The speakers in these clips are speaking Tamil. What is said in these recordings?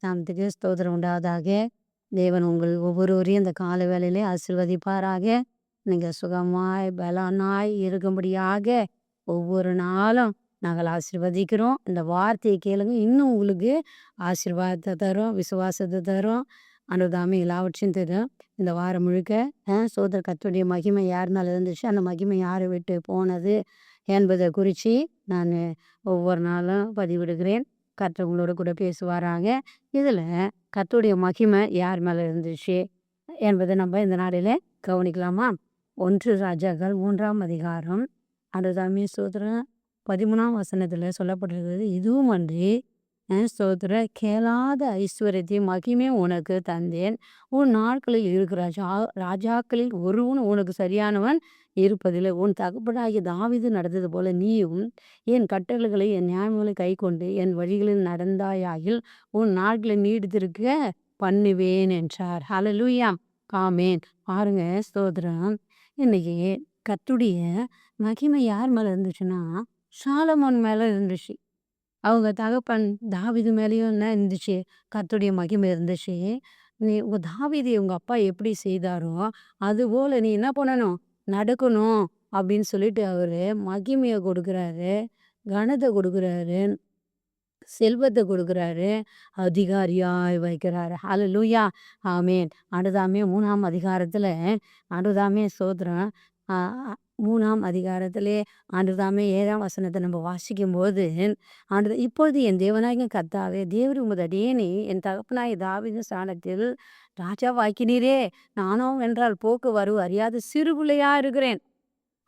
நாமத்துக்கு ஸ்தோத்திரம் உண்டாவதாக. தேவன் உங்கள் ஒவ்வொருவரையும் இந்த கால வேளையிலே ஆசீர்வதிப்பாராக. நீங்க சுகமாய் பலனாய் இருக்கும்படியாக ஒவ்வொரு நாளும் நாங்கள் ஆசீர்வதிக்கிறோம். இந்த வார்த்தையை கேளுங்க. இன்னும் உங்களுக்கு ஆசீர்வாதத்தை தரும், விசுவாசத்தை தரும், அனுதாமே எல்லாவற்றையும் தரும். இந்த வாரம் முழுக்க சோதர கர்த்தருடைய மகிமை யார் மேலே இருந்துச்சு, அந்த மகிமை யாரை விட்டு போனது என்பதை குறித்து நான் ஒவ்வொரு நாளும் பதிவிடுகிறேன். கர்த்தர் உங்களோட கூட பேசுவாராங்க. இதில் கர்த்தருடைய மகிமை யார் மேலே இருந்துச்சு என்பதை நம்ம இந்த நாளில் கவனிக்கலாமா? 1 ராஜாக்கள் 3ஆம் அதிகாரம் அதுதாமே ஸ்தோத்திரம் 13ஆம் வசனத்தில் சொல்லப்பட்டிருக்கிறது. இதுவும் அன்றி ஸ்தோத்திர கேளாத ஐஸ்வர்யத்தையும் மகிமையும் உனக்கு தந்தேன். உன் நாட்களில் இருக்கிற ராஜாக்களில் ஒருவன் உனக்கு சரியானவன் இருப்பதில்லை. உன் தகப்பனாகிய தாவீது நடந்தது போல நீயும் என் கட்டளைகளை என் நியாயங்களை கை கொண்டு என் வழிகளில் நடந்தாயாகில் உன் நாட்களை நீடித்திருக்க பண்ணுவேன் என்றார். ஹல்லேலூயா, ஆமேன். பாருங்க ஸ்தோத்திரம். இன்னைக்கு கர்த்தருடைய மகிமை யார் மேலே இருந்துச்சுன்னா சாலமோன் மேலே இருந்துச்சு. அவங்க தகப்பன் தாவீது மேலேயும் என்ன இருந்துச்சு? கர்த்தருடைய மகிமை இருந்துச்சு. நீ உங்கள் தாவீது உங்கள் அப்பா எப்படி செய்தாரோ அதுபோல் நீ என்ன பண்ணணும், நடக்கணும் அப்படின்னு சொல்லிட்டு அவர் மகிமையை கொடுக்குறாரு, கனத்தை கொடுக்குறாரு, செல்வத்தை கொடுக்குறாரு, அதிகாரியாய் வைக்கிறாரு. ஹல்லேலூயா, ஆமேன். அடுதாமே 3ஆம் அதிகாரத்தில் அடுதாமே ஸ்தோத்திரம் 3ஆம் அதிகாரத்திலே ஆண்டுதாமே 7ஆம் வசனத்தை நம்ம வாசிக்கும்போது இப்பொழுது என் தேவனாகிய கர்த்தாவே தேவரீர் உமது அடியேனை என் தகப்பனாகிய தாவீதின் ஸ்தானத்தில் ராஜாவாக்கினீரே. நானும் என்றால் போக்கு வரவு அறியாத சிறு பிள்ளையா இருக்கிறேன்.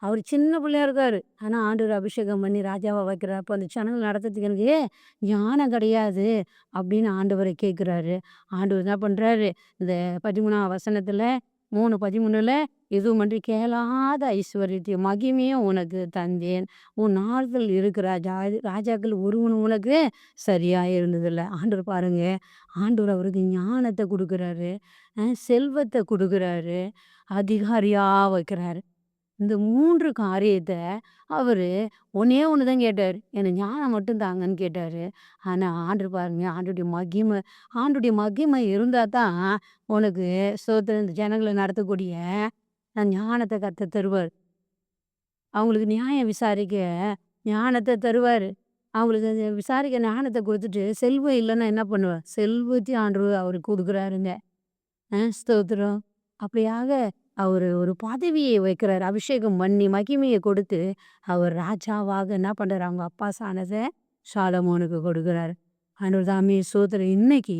அவர் சின்ன பிள்ளையா இருக்காரு. ஆனால் ஆண்டவர் அபிஷேகம் பண்ணி ராஜாவை வைக்கிறார். அப்போ அந்த ஜனங்கள் நடத்துறதுக்கு எனக்கு ஞானம் கிடையாது அப்படின்னு ஆண்டவரை கேட்குறாரு. ஆண்டவர் என்ன பண்ணுறாரு, இந்த 13ஆம் வசனத்தில் 3:13 இதுமன்றி கேளாத ஐஸ்வர்யத்தையும் மகிமையும் உனக்கு தந்தேன். உன் நாள்கள் இருக்கிற ராஜாக்கள் ஒருவன் உனக்கு சரியாக இருந்ததில்லை. ஆண்டவர் பாருங்க, ஆண்டவர் அவருக்கு ஞானத்தை கொடுக்குறாரு, செல்வத்தை கொடுக்குறாரு, அதிகாரியாக வைக்கிறாரு. இந்த 3 காரியத்தை அவர் ஒன்றே ஒன்று தான் கேட்டார், எனக்கு ஞானம் மட்டும் தாங்கன்னு கேட்டார். ஆனால் ஆண்டவர் பாருங்க, ஆண்டுடைய மகிமை இருந்தால் தான் உனக்கு இந்த ஜனங்களை நடத்தக்கூடிய ஞானத்தை கத்த தருவார். அவங்களுக்கு நியாயம் விசாரிக்க ஞானத்தை தருவார். அவங்களுக்கு விசாரிக்க ஞானத்தை கொடுத்துட்டு செல்வம் இல்லைன்னா என்ன பண்ணுவார், செல்வத்தையும் ஆண்டவர் அவருக்கு கொடுக்குறாருங்க. ஸ்தோத்திரம். அப்படியாக அவர் ஒரு பதவியை வைக்கிறார், அபிஷேகம் பண்ணி மகிமையை கொடுத்து அவர் ராஜாவாக என்ன பண்ணுறாரு, அவங்க அப்பா சாணத்தை சாலமோனுக்கு கொடுக்குறாரு. ஆண்டவர் தாமே ஸ்தோத்திரம். இன்னைக்கு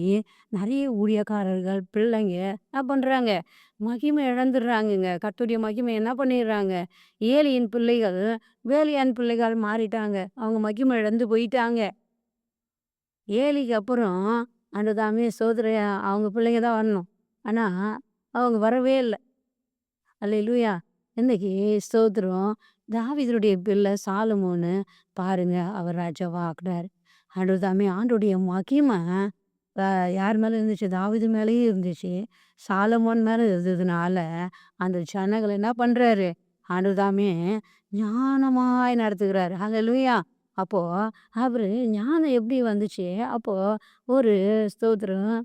நிறைய ஊழியக்காரர்கள் பிள்ளைங்க என்ன பண்ணுறாங்க, மகிமை இழந்துடுறாங்கங்க. கர்த்தருடைய மகிமை என்ன பண்ணிடுறாங்க, ஏலியின் பிள்ளைகள் வேலியான் பிள்ளைகள் மாறிட்டாங்க. அவங்க மகிமை இழந்து போயிட்டாங்க. ஏலிக்கு அப்புறம் ஆண்டவர் தாமே ஸ்தோத்திரம் அவங்க பிள்ளைங்க தான் வரணும். ஆனால் அவங்க வரவே இல்லை. அல்லேலூயா. இன்னைக்கு ஸ்தோத்திரம் தாவீதுடைய பிள்ளை சாலமோனு பாருங்க, அவர் ராஜாவா ஆக்குறாரு. ஆண்டவர்தாமே ஆண்டுடைய மகிமை யார் மேலே இருந்துச்சு, தாவீது மேலேயும் இருந்துச்சு, சாலமோன் மேலே இருந்ததுனால அந்த ஜனங்கள் என்ன பண்ணுறாரு, ஆண்டவர்தாமே ஞானமாய் நடத்துகிறாரு. அல்லேலூயா. அப்போது அவர் ஞானம் எப்படி வந்துச்சு, அப்போது ஒரு ஸ்தோத்திரம்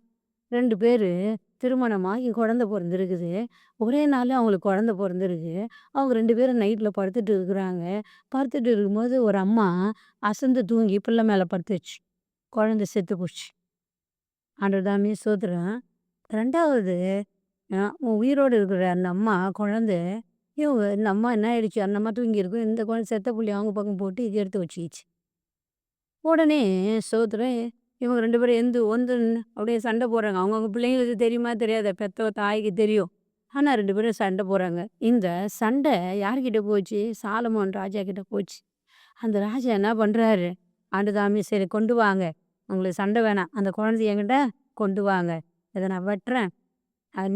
2 பேர் திருமணமாகி குழந்தை பிறந்திருக்குது. ஒரே நாள் அவங்களுக்கு குழந்தை பிறந்திருக்கு. அவங்க 2 பேரும் நைட்டில் படுத்துட்டு இருக்கிறாங்க. படுத்துட்டு இருக்கும்போது ஒரு அம்மா அசந்து தூங்கி பிள்ளை மேலே படுத்துச்சு. குழந்தை செத்து போச்சு. ஆண்டவர் தாமே ஸ்தோத்திரம். 2வது உயிரோடு இருக்கிற அந்த அம்மா குழந்தை, இந்த அம்மா என்ன ஆயிடுச்சு, அந்த அம்மா தூங்கியிருக்கும், இந்த குழந்தை செத்த புள்ளி அவங்க பக்கம் போட்டு இது எடுத்து வச்சுக்கிச்சு. உடனே ஸ்தோத்திரம் இவங்க 2 பேரும் வந்து அப்படியே சண்டை போடுறாங்க. அவங்கவுங்க பிள்ளைங்களுக்கு தெரியுமா தெரியாத, பெத்த தாய்க்கு தெரியும். ஆனால் 2 பேரும் சண்டை போடுறாங்க. இந்த சண்டை யார்கிட்ட போச்சு, சாலமோன் ராஜா கிட்ட போச்சு. அந்த ராஜா என்ன பண்ணுறாரு, ஆண்டுதாமே சரி கொண்டு வாங்க, உங்களுக்கு சண்டை வேணாம், அந்த குழந்தைய என்கிட்ட கொண்டு வாங்க, இதை நான் வெட்டுறேன்,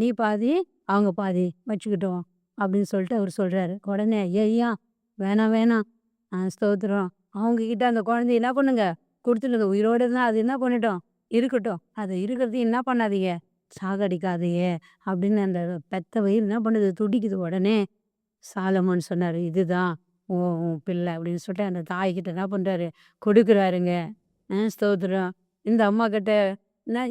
நீ பாதி அவங்க பாதி வச்சுக்கிட்டோம் அப்படின்னு சொல்லிட்டு அவர் சொல்கிறாரு. உடனே ஐயா வேணாம் வேணாம், ஸ்தோத்திரம் அவங்கக்கிட்ட அந்த குழந்தைய என்ன பண்ணுங்க கொடுத்துடுங்க, உயிரோடு இருந்தால் அது என்ன பண்ணிட்டோம் இருக்கட்டும், அது இருக்கிறதையும் என்ன பண்ணாதீங்க, சாகடிக்காதீங்க அப்படின்னு அந்த பெத்த வயிறு என்ன பண்ணுது, துடிக்குது. உடனே சாலமோன் சொன்னார், இதுதான் உன் பிள்ளை அப்படின்னு சொல்லிட்டு அந்த தாய்கிட்ட என்ன பண்ணுறாரு கொடுக்குறாருங்க. ஸ்தோத்திரம். இந்த அம்மா கிட்ட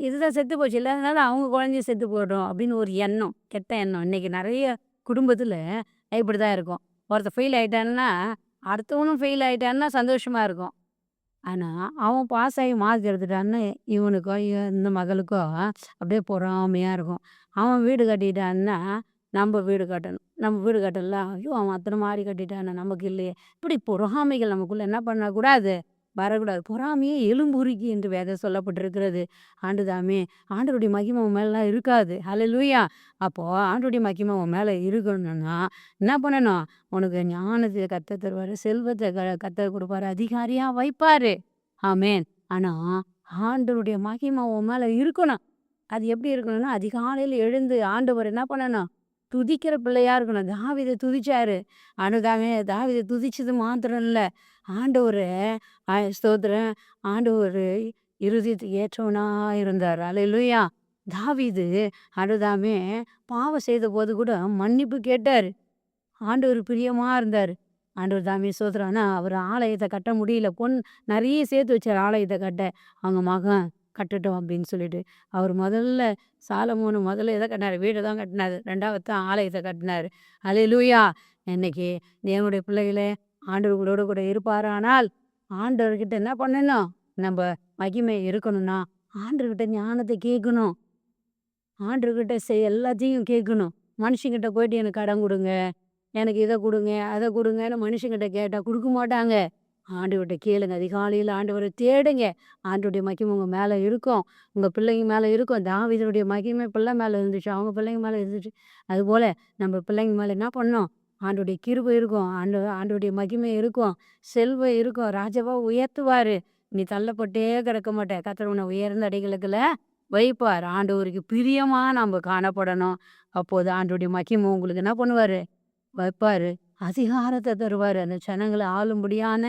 இதுதான் செத்து போச்சு இல்ல. அதனால அவங்க குழந்தையும் செத்து போயிடும் அப்படின்னு ஒரு எண்ணம். கெட்ட எண்ணம். இன்னைக்கு நெறைய குடும்பத்தில இப்படிதான் இருக்கும். ஒருத்தன் ஃபெயில் ஆயிட்டான்னா, அடுத்தவனும் ஃபெயில் ஆயிட்டான்னா சந்தோஷமா இருக்கும். ஆனா, அவன் பாஸ் ஆகி மார்க் எடுத்துட்டான்னு இவனுக்கோ, இந்த மகளுக்கோ அப்படியே பொறாமையா இருக்கும். அவன் வீடு கட்டிட்டான்னா, நம்ப வீடு கட்டணும். நம்ம வீடு கட்டல. ஐயோ! அவன் அத்தன மாடி கட்டிட்டானே நமக்கு இல்லையே. இப்படி பொறாமைகள் நமக்குள்ள என்ன பண்ணக்கூடாது? வரக்கூடாது. பொறாமையே எலும்புருக்கி என்று வேதம் சொல்லப்பட்டிருக்கிறது. ஆண்டதாமே, ஆண்டவருடைய மகிமை உன் மேலலாம் இருக்காது. ஹல்லேலூயா! அப்போ ஆண்டவருடைய மகிமை உன் மேல இருக்கணும்னா, என்ன பண்ணணும்? உனக்கு ஞானத்த கர்த்தர் தருவாரு. செல்வத்த கர்த்தர் குடுப்பாரு. அதிகாரியா வைப்பாரு. ஆமென். ஆனா, ஆண்டவருடைய மகிமை உன் மேல இருக்கணும். அது எப்படி இருக்கணும்னா, அதிகாலையில எழுந்து ஆண்டவர என்ன பண்ணணும்? துதிக்கிற பிள்ளையா இருக்கணும். தாவீது துதிச்சாரு. ஆண்டவரே தாவீது துதிச்சது மாத்திரம் இல்ல. ஆண்டவர ஸ்தோத்திரம். ஆண்டவரு இருதயத்துக்கு ஏற்றவனா இருந்தார். அல்லேலூயா! தாவீது ஆண்டவர்தாமே பாவம் செய்தபோது கூட மன்னிப்பு கேட்டாரு. ஆண்டவர் பிரியமா இருந்தாரு. ஆண்டவர் தாமே ஸ்தோத்திரம். ஆனா, அவரு ஆலயத்த கட்ட முடியல. நெறைய சேர்த்து வச்சாரு ஆலயத்த கட்ட. அவங்க மகன் கட்டட்டும் அப்படின்னு சொல்லிட்டு. அவர் முதல்ல சாலமோன் முதல்ல எத கட்டினாரு? வீட தான் கட்டினாரு. 2வது தான் ஆலயத்த கட்டினாரு. அல்லேலூயா! இன்னைக்கு தேவனுடைய பிள்ளைகளே ஆண்டவர்களோட கூட இருப்பாரானால், ஆண்டவர்கிட்ட என்ன பண்ணணும்? நம்ப மகிமை இருக்கணும்னா, ஆண்டவர்கிட்ட ஞானத்த கேட்கணும். ஆண்டவர்கிட்ட எல்லாத்தையும் கேட்கணும். மனுஷங்கிட்ட போயிட்டு எனக்கு கடன் குடுங்க. எனக்கு இத குடுங்க, அத குடுங்கன்னு மனுஷங்கிட்ட கேட்டா குடுக்க மாட்டாங்க. ஆண்டவர்ட்ட கேளுங்க. அதிகாலையில ஆண்டவர தேடுங்க. ஆண்டவருடைய மகிமை உங்க மேல இருக்கும். உங்க பிள்ளைங்க மேல இருக்கும். தாவீதுடைய மகிமை பிள்ளை மேல இருந்துச்சு. அவங்க பிள்ளைங்க மேல இருந்துச்சு. அதுபோல நம்ம பிள்ளைங்க மேல என்ன பண்ணணும்? ஆண்டவருடைய கிருபை இருக்கும். ஆண்டவருடைய மகிமை இருக்கும். செல்வம் இருக்கும். ராஜாவா உயர்த்துவாரு. நீ தள்ளப்பட்டே கிடக்க மாட்ட. கர்த்தர் உன்னை உயர்ந்த அடைகளுக்குள்ள வைப்பார். ஆண்டவருக்கு பிரியமா நம்ம காணப்படணும். அப்போது ஆண்டவருடைய மகிமை உங்களுக்கு என்ன பண்ணுவாரு? வைப்பாரு. அதிகாரத்த தருவாரு. அந்த ஜனங்கள ஆளும்படியான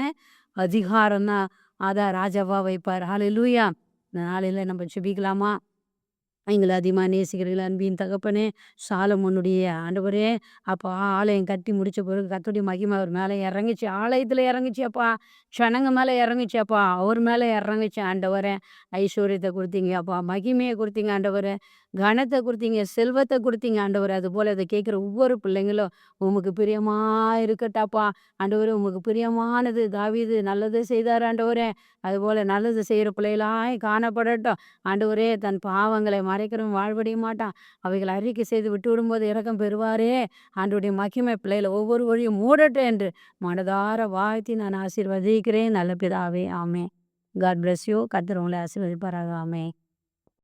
அதிகாரம் தான். அதான் ராஜாவா வைப்பார். ஹல்லேலூயா! இந்த நாளில நம்ம ஜெபிக்கலாமா? எங்கள அதிகமா நேசிக்கிறீர்கள் அன்பின் தகப்பனே! சாலமோனுடைய ஆண்டவரே! அப்போ ஆலயம் கட்டி முடிச்ச பிறகு கர்த்தருடைய மகிமை அவர் மேல இறங்குச்சு. ஆலயத்தில இறங்குச்சு அப்பா. ஜனங்க மேல இறங்குச்சு அப்பா. அவர் மேல இறங்குச்சு ஆண்டவரே! ஐஸ்வர்யத்த குடுத்தீங்க அப்பா. மகிமைய குடுத்தீங்க ஆண்டவரே! கனத்த குடுத்தீங்க. செல்வத்த குடுத்தீங்க ஆண்டவரே! அதுபோல இத கேட்கிற ஒவ்வொரு பிள்ளைங்களும் உமக்கு பிரியமா இருக்கட்டாப்பா. ஆண்டவரே உமக்கு பிரியமானது தாவீது நல்லது செய்தார் ஆண்டவரே! அதுபோல நல்லது செய்ற பிள்ளைகளாய் காணப்படட்டும். ஆண்டவரே தன் பாவங்களை மறைக்கிறவன் வாழ்வடைய மாட்டான். அவைகளை அறிக்கை செய்து விட்டுவிடும்போது இரக்கம் பெறுவாரே. ஆண்டவருடைய மகிமை பிள்ளைகள ஒவ்வொரு வழியும் மூடட்டும் என்று மனதார வாழ்த்தி நான் ஆசீர்வதிக்கிறேன். நல்ல பிதாவே. ஆமென். God bless you. கர்த்தர் உங்களை ஆசீர்வதிப்பாராக. ஆமென்.